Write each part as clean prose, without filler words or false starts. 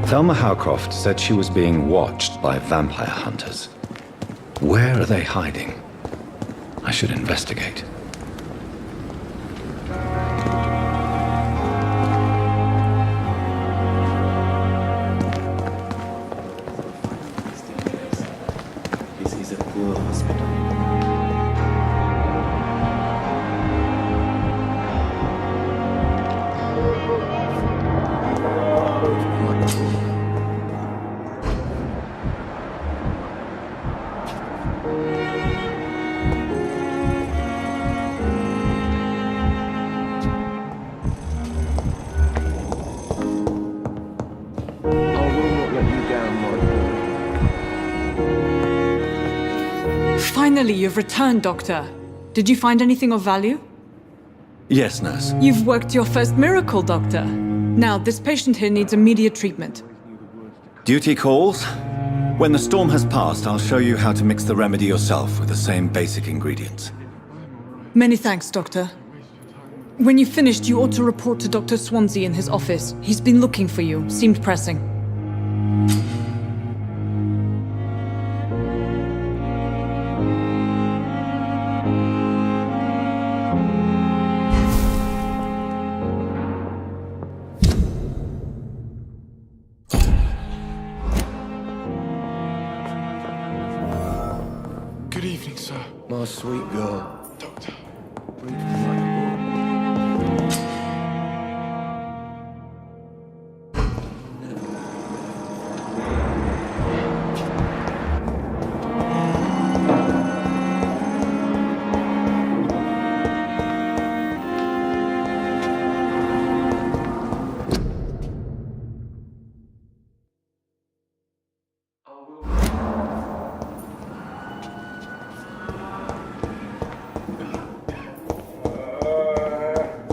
Thelma Howcroft said she was being watched by vampire hunters. Where are they hiding? I should investigate. This is a poor hospital. Finally, you've returned, Doctor. Did you find anything of value? Yes, nurse. You've worked your first miracle, Doctor. Now, this patient here needs immediate treatment. Duty calls. When the storm has passed, I'll show you how to mix the remedy yourself with the same basic ingredients. Many thanks, Doctor. When you've finished, you ought to report to Dr. Swansea in his office. He's been looking for you. Seemed pressing. Good evening, sir. My sweet girl. Doctor.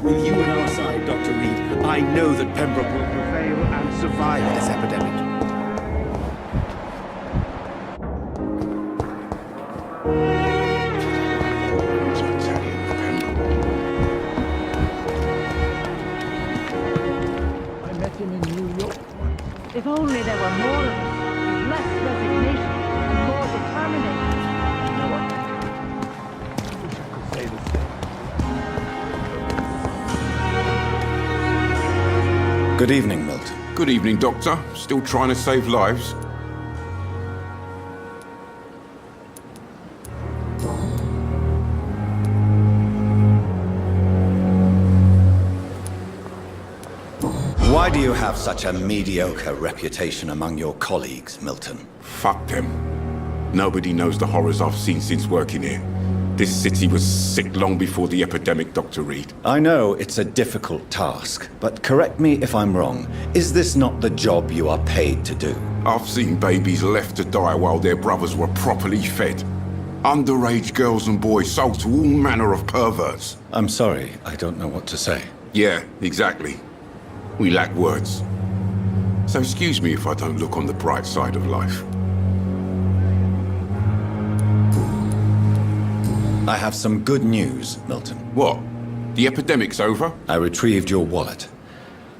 With you on our side, Dr. Reed, I know that Pembroke will prevail and survive this epidemic. I met him in New York. If only there were more of us, less resignation and more determination. You know what? I wish I could say the same. Good evening, Milt. Good evening, Doctor. Still trying to save lives? Why do you have such a mediocre reputation among your colleagues, Milton? Fuck them. Nobody knows the horrors I've seen since working here. This city was sick long before the epidemic, Dr. Reed. I know it's a difficult task, but correct me if I'm wrong. Is this not the job you are paid to do? I've seen babies left to die while their brothers were properly fed. Underage girls and boys sold to all manner of perverts. I'm sorry, I don't know what to say. Yeah, exactly. We lack words. So excuse me if I don't look on the bright side of life. I have some good news, Milton. What? The epidemic's over? I retrieved your wallet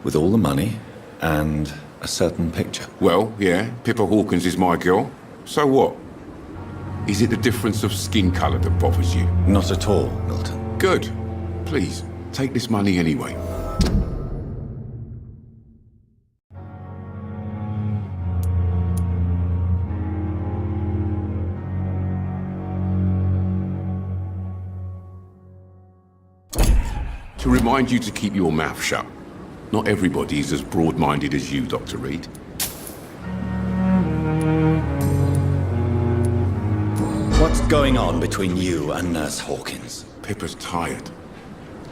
with all the money and a certain picture. Well, yeah, Pippa Hawkins is my girl. So what? Is it the difference of skin color that bothers you? Not at all, Milton. Good. Please, take this money anyway. To remind you to keep your mouth shut. Not everybody is as broad-minded as you, Dr. Reed. What's going on between you and Nurse Hawkins? Pippa's tired.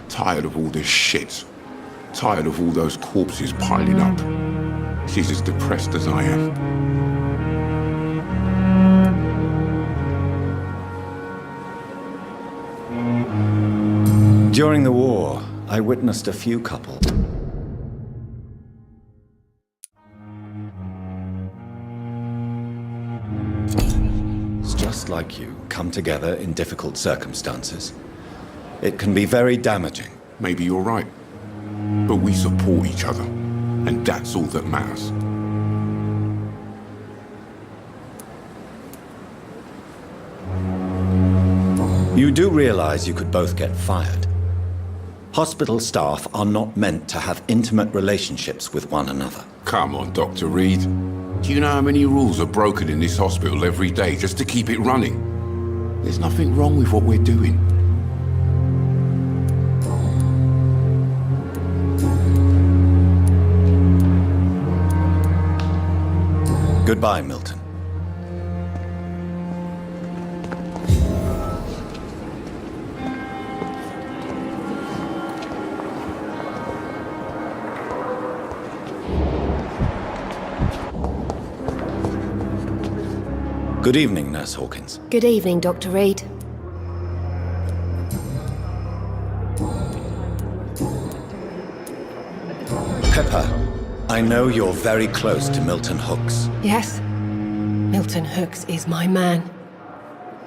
Tired of all this shit. Tired of all those corpses piling up. She's as depressed as I am. During the war, I witnessed a few couples. Just like you, come together in difficult circumstances. It can be very damaging. Maybe you're right. But we support each other. And that's all that matters. You do realize you could both get fired. Hospital staff are not meant to have intimate relationships with one another. Come on, Dr. Reed. Do you know how many rules are broken in this hospital every day just to keep it running? There's nothing wrong with what we're doing. Goodbye, Milton. Good evening, Nurse Hawkins. Good evening, Dr. Reed. Pippa, I know you're very close to Milton Hooks. Yes? Milton Hooks is my man.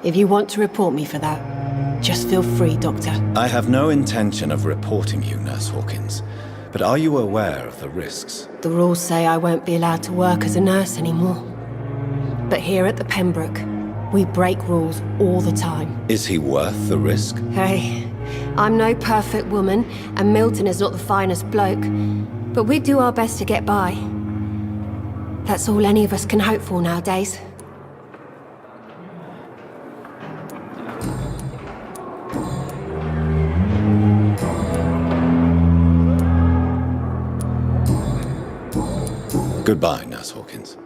If you want to report me for that, just feel free, Doctor. I have no intention of reporting you, Nurse Hawkins. But are you aware of the risks? The rules say I won't be allowed to work as a nurse anymore. But here at the Pembroke, we break rules all the time. Is he worth the risk? Hey, I'm no perfect woman, and Milton is not the finest bloke. But we do our best to get by. That's all any of us can hope for nowadays. Goodbye, Nurse Hawkins.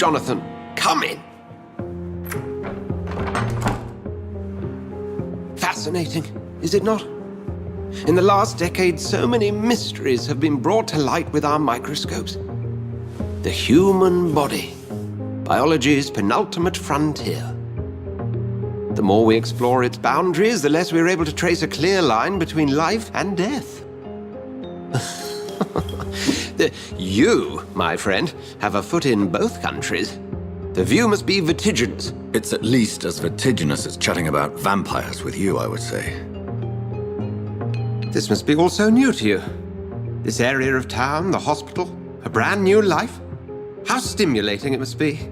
Jonathan. Come in. Fascinating, is it not? In the last decade, so many mysteries have been brought to light with our microscopes. The human body, biology's penultimate frontier. The more we explore its boundaries, the less we're able to trace a clear line between life and death. You, my friend, have a foot in both countries. The view must be vertiginous. It's at least as vertiginous as chatting about vampires with you, I would say. This must be all so new to you. This area of town, the hospital, a brand new life. How stimulating it must be.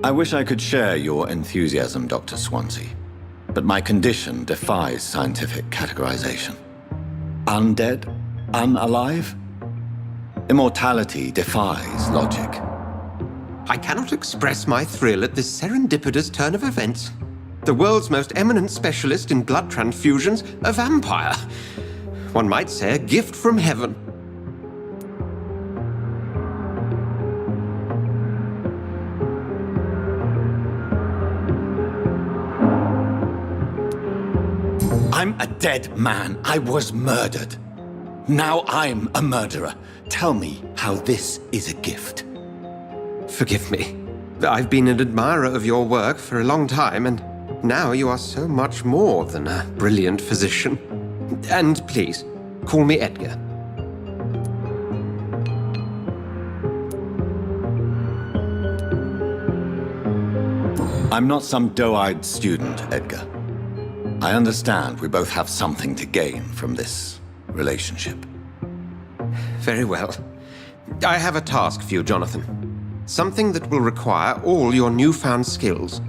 I wish I could share your enthusiasm, Dr. Swansea, but my condition defies scientific categorization. Undead? Unalive? Immortality defies logic. I cannot express my thrill at this serendipitous turn of events. The world's most eminent specialist in blood transfusions, a vampire. One might say a gift from heaven. I'm a dead man. I was murdered. Now I'm a murderer. Tell me how this is a gift. Forgive me. I've been an admirer of your work for a long time, and now you are so much more than a brilliant physician. And please, call me Edgar. I'm not some doe-eyed student, Edgar. I understand we both have something to gain from this relationship. Very well. I have a task for you, Jonathan. Something that will require all your newfound skills.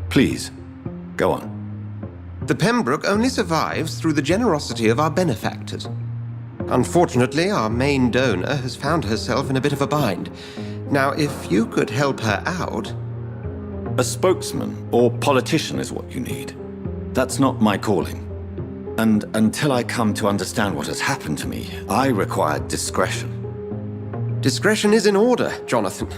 Please, go on. The Pembroke only survives through the generosity of our benefactors. Unfortunately, our main donor has found herself in a bit of a bind. Now, if you could help her out... A spokesman or politician is what you need. That's not my calling. And until I come to understand what has happened to me, I require discretion. Discretion is in order, Jonathan.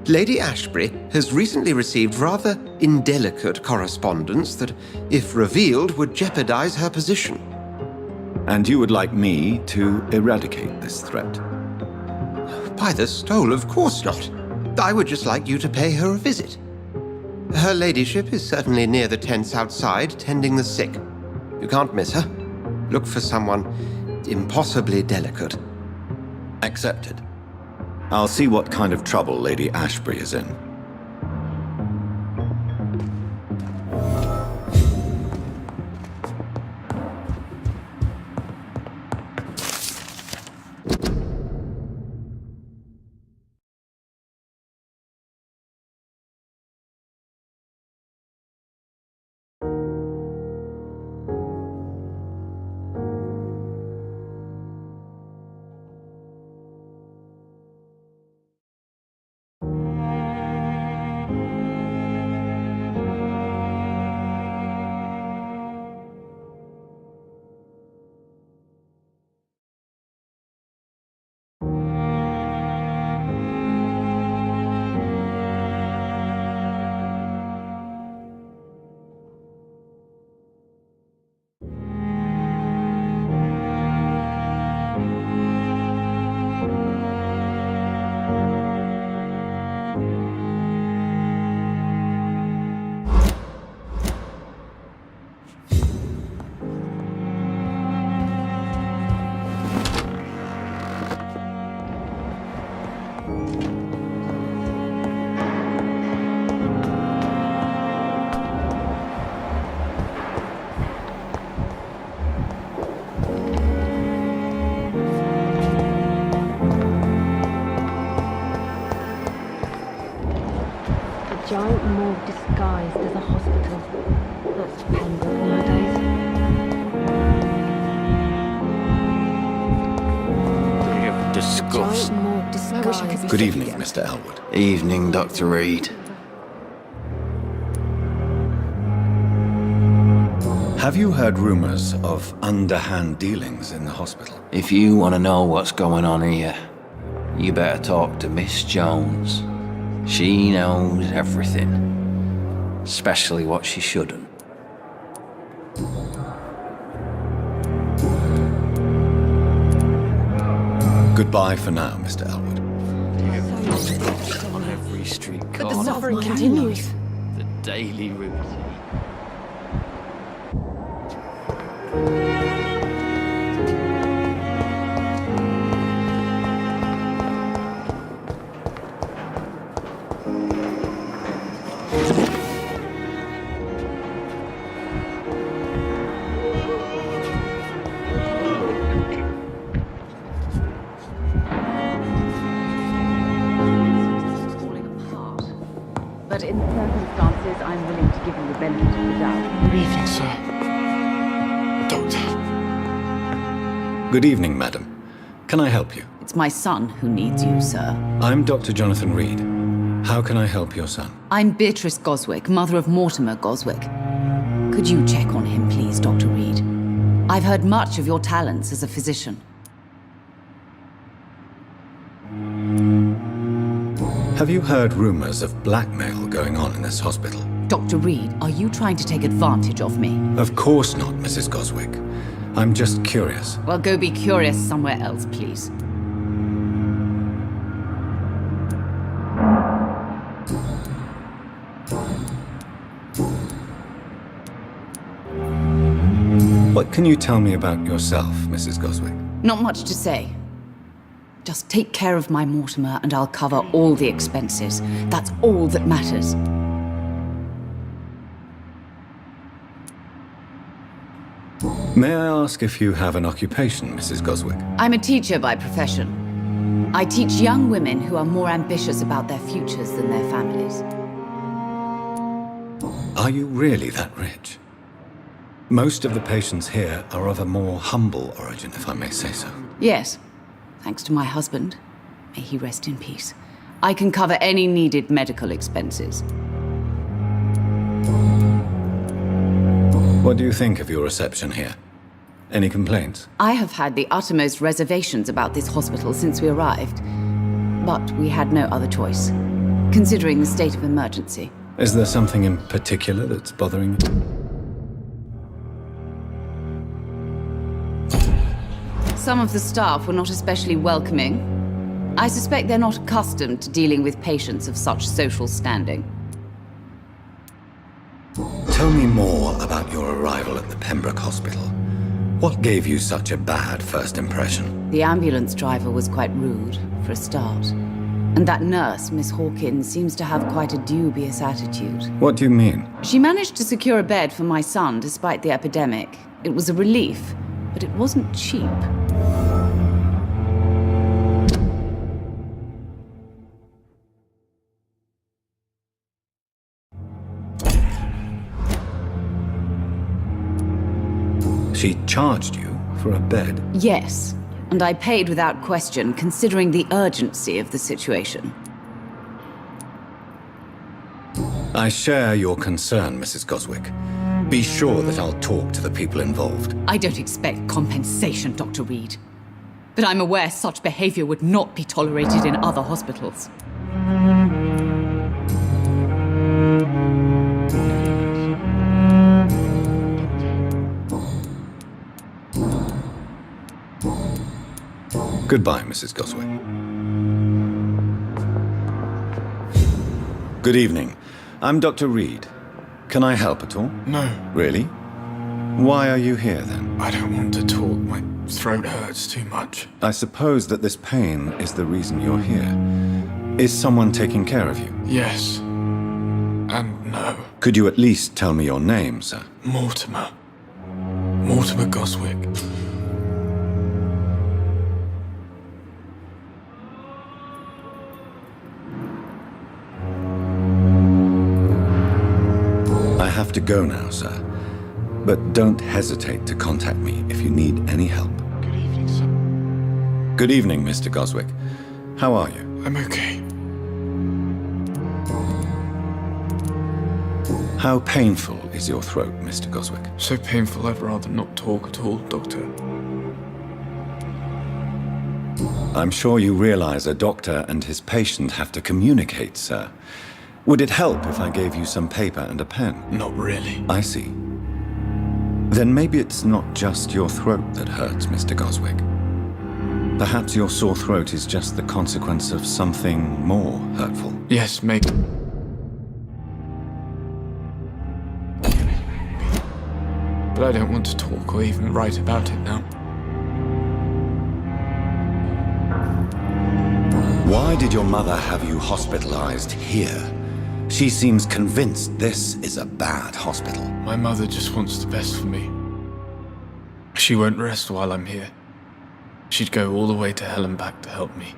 Lady Ashbury has recently received rather indelicate correspondence that, if revealed, would jeopardize her position. And you would like me to eradicate this threat? By the stole, of course not. I would just like you to pay her a visit. Her ladyship is certainly near the tents outside, tending the sick. You can't miss her. Look for someone impossibly delicate. Accepted. I'll see what kind of trouble Lady Ashbury is in. Giant morgue disguised as a hospital. That's Pembroke nowadays. Giant morgue disguised. Good evening, Mr. Elwood. Evening, Dr. Reed. Have you heard rumors of underhand dealings in the hospital? If you want to know what's going on here, you better talk to Miss Jones. She knows everything. Especially what she shouldn't. Goodbye for now, Mr. Elwood. On every street But the corner. suffering continues. The daily routine. falling apart. But in circumstances, I'm willing to give you the benefit of the doubt. Good evening, sir. Doctor. Good evening, madam. Can I help you? It's my son who needs you, sir. I'm Dr. Jonathan Reed. How can I help your son? I'm Beatrice Goswick, mother of Mortimer Goswick. Could you check on him, please, Dr. Reed? I've heard much of your talents as a physician. Have you heard rumors of blackmail going on in this hospital? Dr. Reed, are you trying to take advantage of me? Of course not, Mrs. Goswick. I'm just curious. Well, go be curious somewhere else, please. What can you tell me about yourself, Mrs. Goswick? Not much to say. Just take care of my Mortimer and I'll cover all the expenses. That's all that matters. May I ask if you have an occupation, Mrs. Goswick? I'm a teacher by profession. I teach young women who are more ambitious about their futures than their families. Are you really that rich? Most of the patients here are of a more humble origin, if I may say so. Yes, thanks to my husband. May he rest in peace. I can cover any needed medical expenses. What do you think of your reception here? Any complaints? I have had the uttermost reservations about this hospital since we arrived. But we had no other choice, considering the state of emergency. Is there something in particular that's bothering you? Some of the staff were not especially welcoming. I suspect they're not accustomed to dealing with patients of such social standing. Tell me more about your arrival at the Pembroke Hospital. What gave you such a bad first impression? The ambulance driver was quite rude, for a start. And that nurse, Miss Hawkins, seems to have quite a dubious attitude. What do you mean? She managed to secure a bed for my son despite the epidemic. It was a relief, but it wasn't cheap. She charged you for a bed? Yes, and I paid without question, considering the urgency of the situation. I share your concern, Mrs. Goswick. Be sure that I'll talk to the people involved. I don't expect compensation, Dr. Reed. But I'm aware such behavior would not be tolerated in other hospitals. Goodbye, Mrs. Goswick. Good evening. I'm Dr. Reed. Can I help at all? No, Really? Why are you here, then? I don't want to talk. My throat hurts too much. I suppose that this pain is the reason you're here. Is someone taking care of you? Yes. And no. Could you at least tell me your name, sir? Mortimer. Mortimer Goswick. I have to go now, sir. But don't hesitate to contact me if you need any help. Good evening, sir. Good evening, Mr. Goswick. How are you? I'm okay. How painful is your throat, Mr. Goswick? So painful I'd rather not talk at all, Doctor. I'm sure you realize a doctor and his patient have to communicate, sir. Would it help if I gave you some paper and a pen? Not really. I see. Then maybe it's not just your throat that hurts, Mr. Goswick. Perhaps your sore throat is just the consequence of something more hurtful. Yes, maybe. But I don't want to talk or even write about it now. Why did your mother have you hospitalized here? She seems convinced this is a bad hospital. My mother just wants the best for me. She won't rest while I'm here. She'd go all the way to hell and back to help me.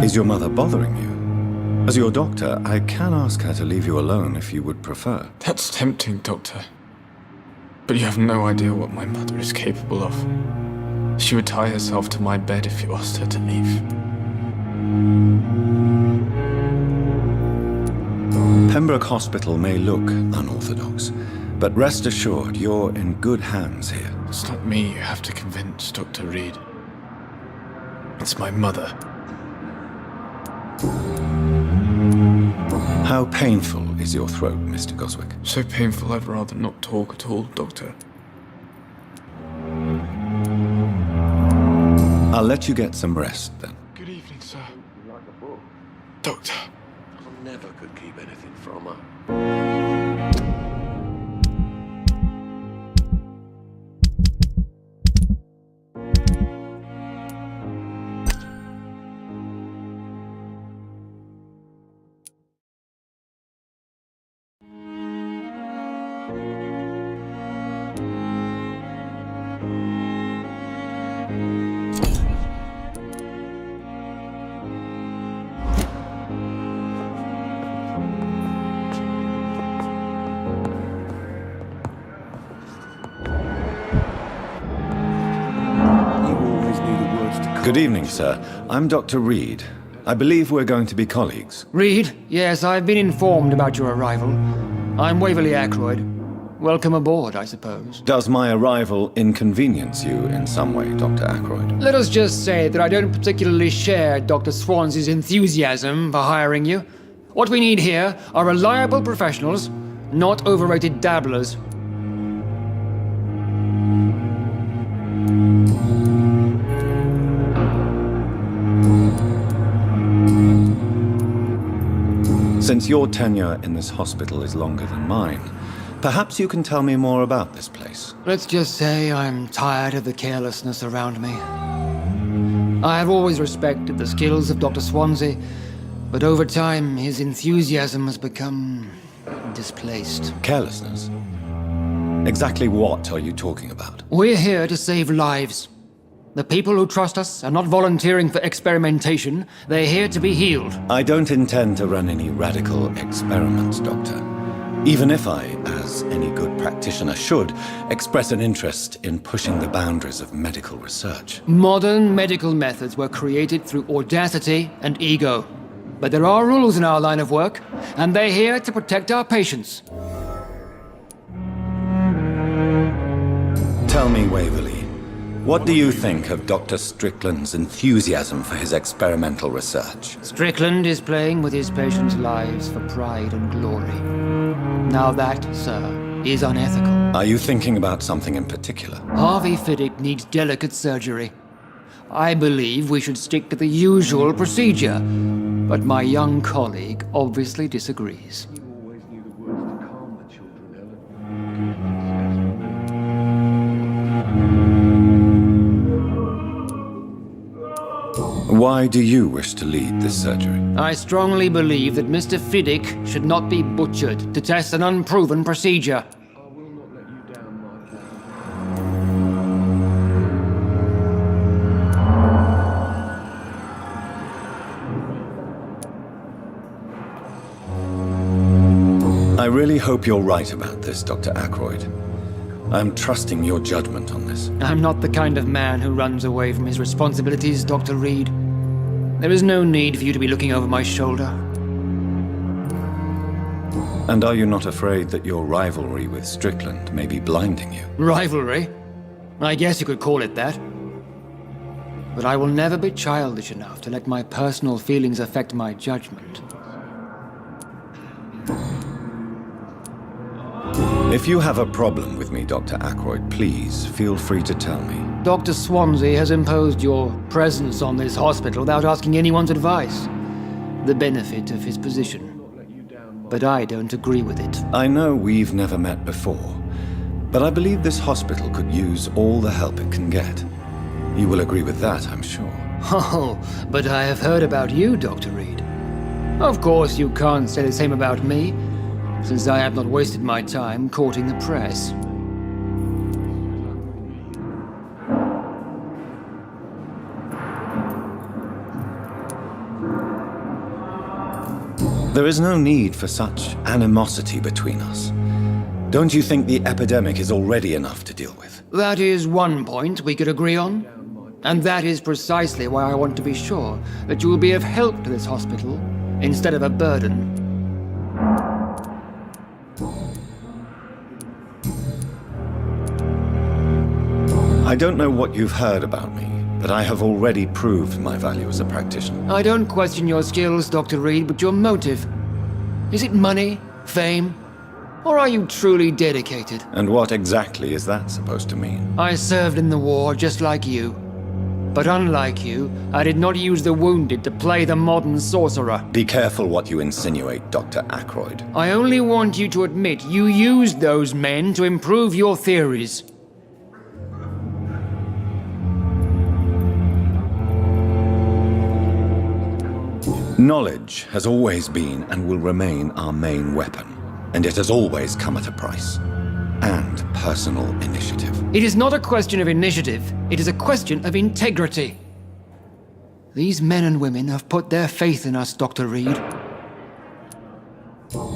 Is your mother bothering you? As your doctor, I can ask her to leave you alone if you would prefer. That's tempting, Doctor. But you have no idea what my mother is capable of. She would tie herself to my bed if you asked her to leave. Pembroke Hospital may look unorthodox, but rest assured you're in good hands here. It's not me you have to convince, Dr. Reed. It's my mother. How painful is your throat, Mr. Goswick? So painful I'd rather not talk at all, Doctor. I'll let you get some rest, then. Good evening, sir. Doctor. I never could keep anything from her. Good evening, sir. I'm Dr. Reed. I believe we're going to be colleagues. Reed? Yes, I've been informed about your arrival. I'm Waverly Ackroyd. Welcome aboard, I suppose. Does my arrival inconvenience you in some way, Dr. Ackroyd? Let us just say that I don't particularly share Dr. Swansea's enthusiasm for hiring you. What we need here are reliable professionals, not overrated dabblers. Since your tenure in this hospital is longer than mine, perhaps you can tell me more about this place. Let's just say I'm tired of the carelessness around me. I have always respected the skills of Dr. Swansea, but over time his enthusiasm has become displaced. Carelessness? Exactly what are you talking about? We're here to save lives. The people who trust us are not volunteering for experimentation. They're here to be healed. I don't intend to run any radical experiments, Doctor. Even if I, as any good practitioner should, express an interest in pushing the boundaries of medical research. Modern medical methods were created through audacity and ego. But there are rules in our line of work, and they're here to protect our patients. Tell me, Waverly, what do you think of Dr. Strickland's enthusiasm for his experimental research? Strickland is playing with his patients' lives for pride and glory. Now that, sir, is unethical. Are you thinking about something in particular? Harvey Fiddick needs delicate surgery. I believe we should stick to the usual procedure, but my young colleague obviously disagrees. Why do you wish to lead this surgery? I strongly believe that Mr. Fiddick should not be butchered to test an unproven procedure. I really hope you're right about this, Dr. Ackroyd. I'm trusting your judgment on this. I'm not the kind of man who runs away from his responsibilities, Dr. Reed. There is no need for you to be looking over my shoulder. And are you not afraid that your rivalry with Strickland may be blinding you? Rivalry? I guess you could call it that. But I will never be childish enough to let my personal feelings affect my judgment. If you have a problem with me, Dr. Ackroyd, please feel free to tell me. Dr. Swansea has imposed your presence on this hospital without asking anyone's advice. The benefit of his position. But I don't agree with it. I know we've never met before, but I believe this hospital could use all the help it can get. You will agree with that, I'm sure. Oh, but I have heard about you, Dr. Reed. Of course, you can't say the same about me, since I have not wasted my time courting the press. There is no need for such animosity between us. Don't you think the epidemic is already enough to deal with? That is one point we could agree on. And that is precisely why I want to be sure that you will be of help to this hospital, instead of a burden. I don't know what you've heard about me, but I have already proved my value as a practitioner. I don't question your skills, Dr. Reed, but your motive. Is it money, fame, or are you truly dedicated? And what exactly is that supposed to mean? I served in the war just like you. But unlike you, I did not use the wounded to play the modern sorcerer. Be careful what you insinuate, Dr. Ackroyd. I only want you to admit you used those men to improve your theories. Knowledge has always been and will remain our main weapon, and it has always come at a price. And personal initiative. It is not a question of initiative, it is a question of integrity. These men and women have put their faith in us, Dr. Reed.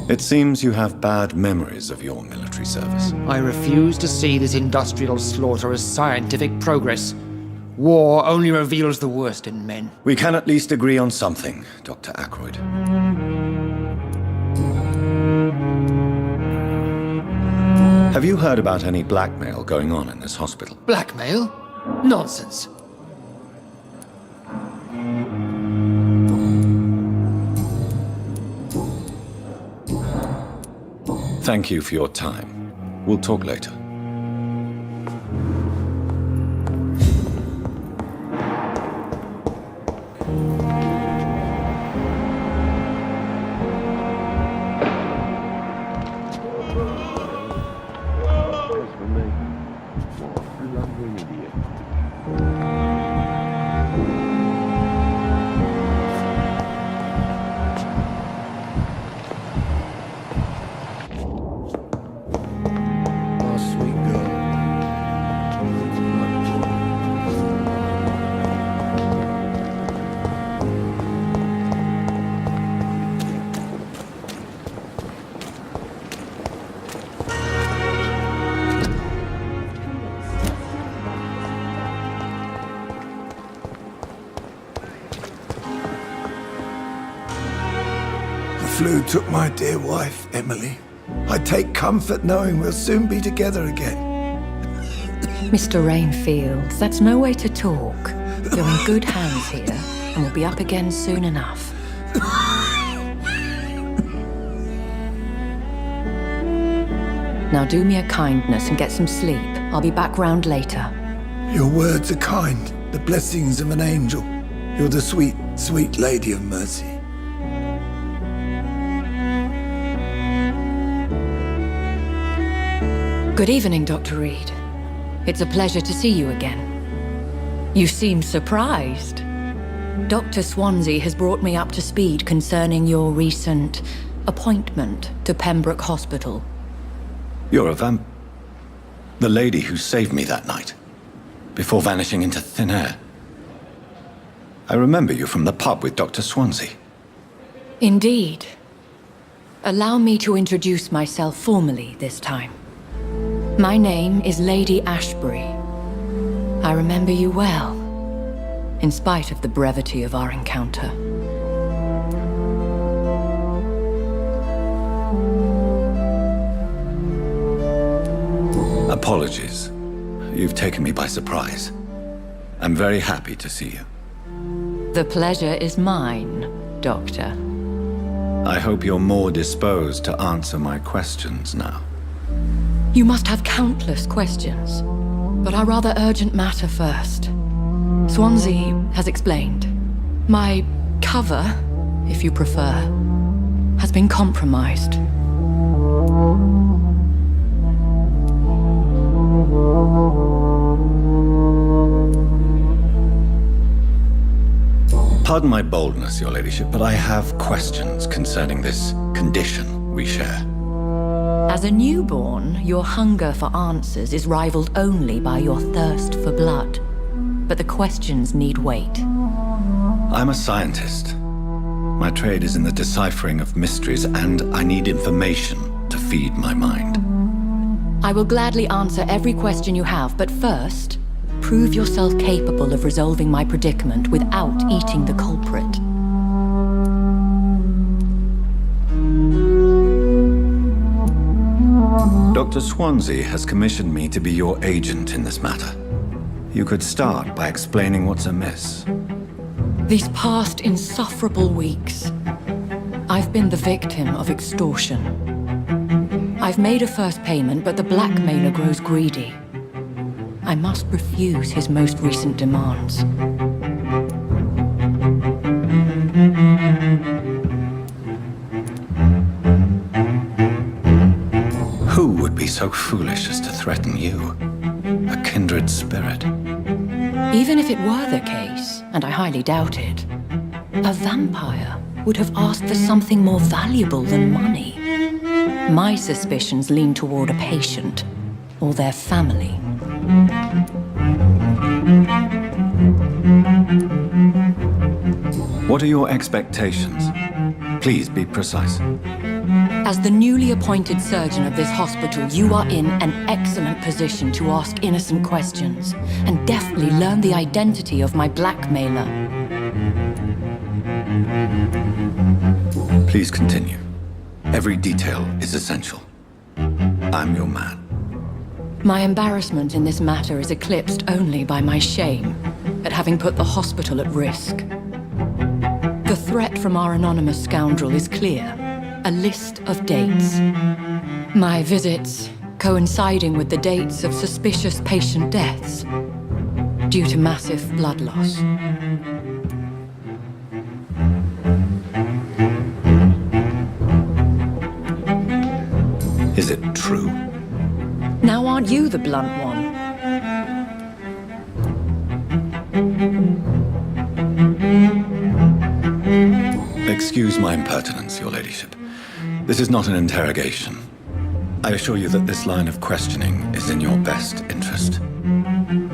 It seems you have bad memories of your military service. I refuse to see this industrial slaughter as scientific progress. War only reveals the worst in men. We can at least agree on something, Dr. Ackroyd. Have you heard about any blackmail going on in this hospital? Blackmail? Nonsense. Thank you for your time. We'll talk later. The flu took my dear wife, Emily. I take comfort knowing we'll soon be together again. Mr. Rainfield, that's no way to talk. You're in good hands here, and we'll be up again soon enough. Now do me a kindness and get some sleep. I'll be back round later. Your words are kind, the blessings of an angel. You're the sweet, sweet Lady of Mercy. Good evening, Dr. Reed. It's a pleasure to see you again. You seem surprised. Dr. Swansea has brought me up to speed concerning your recent appointment to Pembroke Hospital. You're a vamp... The lady who saved me that night, before vanishing into thin air. I remember you from the pub with Dr. Swansea. Indeed. Allow me to introduce myself formally this time. My name is Lady Ashbury. I remember you well, in spite of the brevity of our encounter. Apologies. You've taken me by surprise. I'm very happy to see you. The pleasure is mine, Doctor. I hope you're more disposed to answer my questions now. You must have countless questions, but our rather urgent matter first. Swansea has explained. My cover, if you prefer, has been compromised. Pardon my boldness, Your Ladyship, but I have questions concerning this condition we share. As a newborn, your hunger for answers is rivaled only by your thirst for blood. But the questions need wait. I'm a scientist. My trade is in the deciphering of mysteries, and I need information to feed my mind. I will gladly answer every question you have, but first, prove yourself capable of resolving my predicament without eating the culprit. Dr. Swansea has commissioned me to be your agent in this matter. You could start by explaining what's amiss. These past insufferable weeks, I've been the victim of extortion. I've made a first payment, but the blackmailer grows greedy. I must refuse his most recent demands. Who would be so foolish as to threaten you? A kindred spirit. Even if it were the case, and I highly doubt it, a vampire would have asked for something more valuable than money. My suspicions lean toward a patient or their family. What are your expectations? Please be precise. As the newly appointed surgeon of this hospital, you are in an excellent position to ask innocent questions and deftly learn the identity of my blackmailer. Please continue. Every detail is essential. I'm your man. My embarrassment in this matter is eclipsed only by my shame at having put the hospital at risk. The threat from our anonymous scoundrel is clear. A list of dates. My visits coinciding with the dates of suspicious patient deaths due to massive blood loss. Is it true? Now aren't you the blunt one? Excuse my impertinence, Your Ladyship. This is not an interrogation. I assure you that this line of questioning is in your best interest.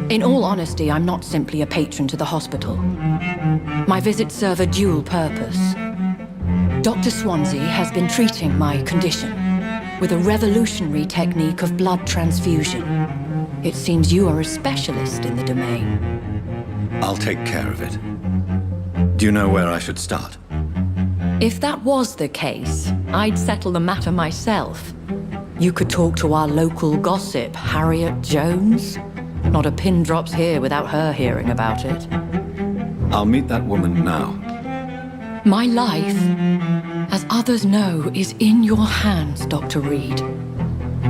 In all honesty, I'm not simply a patron to the hospital. My visits serve a dual purpose. Dr. Swansea has been treating my condition with a revolutionary technique of blood transfusion. It seems you are a specialist in the domain. I'll take care of it. Do you know where I should start? If that was the case, I'd settle the matter myself. You could talk to our local gossip, Harriet Jones. Not a pin drops here without her hearing about it. I'll meet that woman now. My life, as others know, is in your hands, Dr. Reed.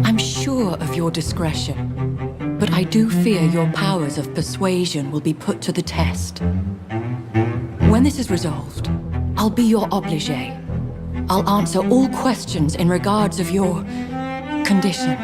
I'm sure of your discretion, but I do fear your powers of persuasion will be put to the test. When this is resolved, I'll be your obligé. I'll answer all questions in regards of your condition.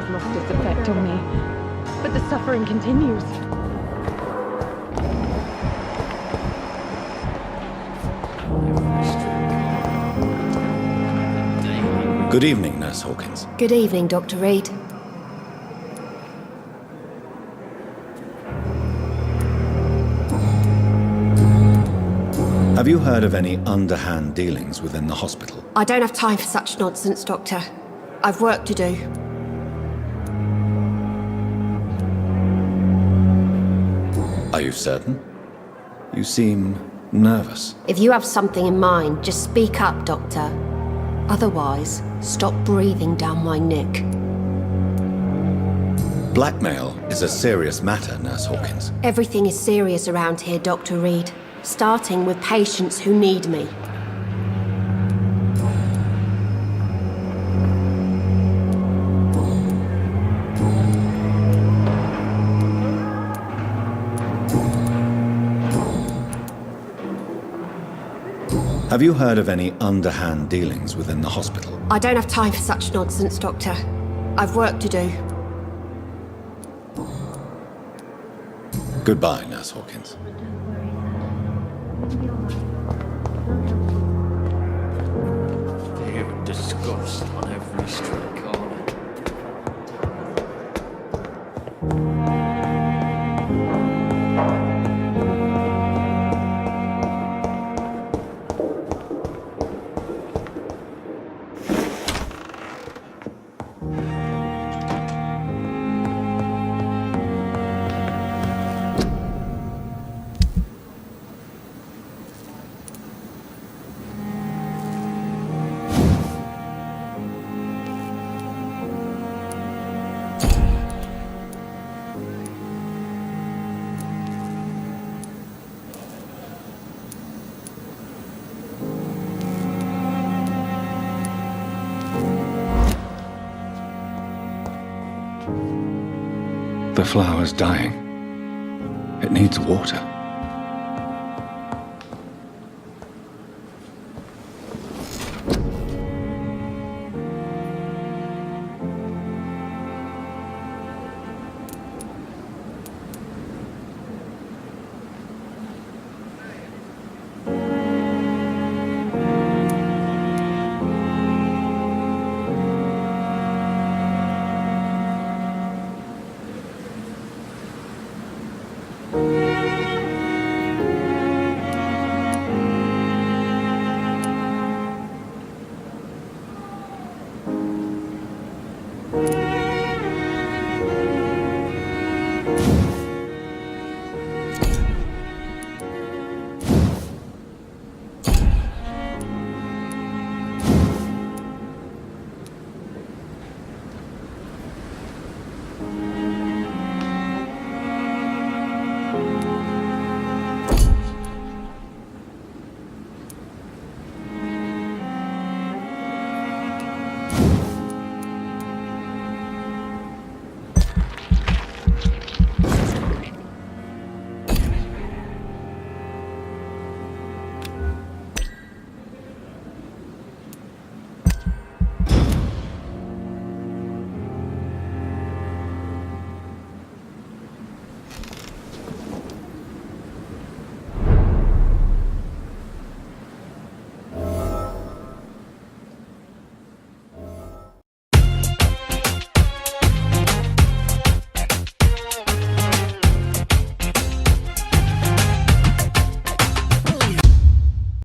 has lost its effect on me, but the suffering continues. Good evening, Nurse Hawkins. Good evening, Dr. Reed. Have you heard of any underhand dealings within the hospital? I don't have time for such nonsense, Doctor. I've work to do. Are you certain? You seem nervous. If you have something in mind, just speak up, Doctor. Otherwise, stop breathing down my neck. Blackmail is a serious matter, Nurse Hawkins. Everything is serious around here, Dr. Reed. Starting with patients who need me. Have you heard of any underhand dealings within the hospital? I don't have time for such nonsense, Doctor. I've work to do. Goodbye, Nurse Hawkins. Fear and disgust on every street corner. The flower's dying. It needs water.